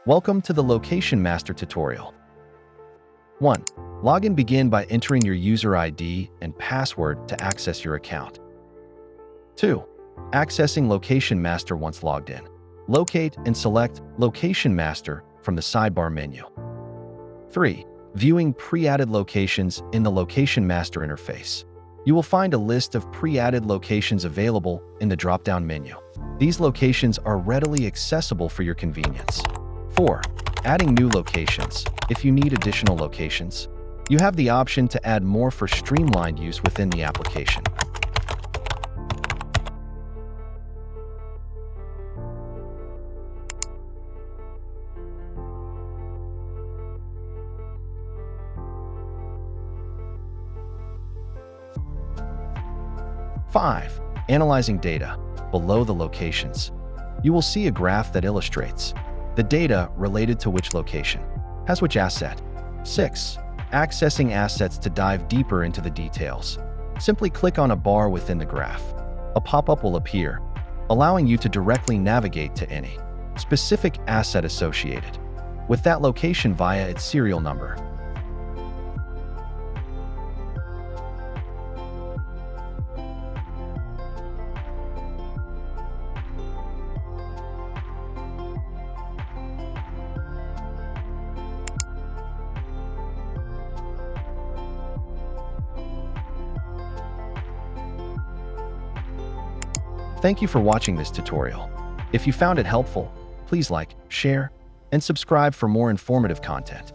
Welcome to the Location Master tutorial. 1. Login. Begin by entering your user ID and password to access your account. 2. Accessing Location Master once logged in. Locate and select Location Master from the sidebar menu. 3. Viewing pre-added locations in the Location Master interface. You will find a list of pre-added locations available in the drop-down menu. These locations are readily accessible for your convenience. 4. Adding new locations. If you need additional locations, you have the option to add more for streamlined use within the application. Five. Analyzing data. Below the locations, you will see a graph that illustrates the data related to which location has which asset. 6. Accessing assets. To dive deeper into the details, simply click on a bar within the graph. A pop-up will appear, allowing you to directly navigate to any specific asset associated with that location via its serial number. Thank you for watching this tutorial. If you found it helpful, please like, share, and subscribe for more informative content.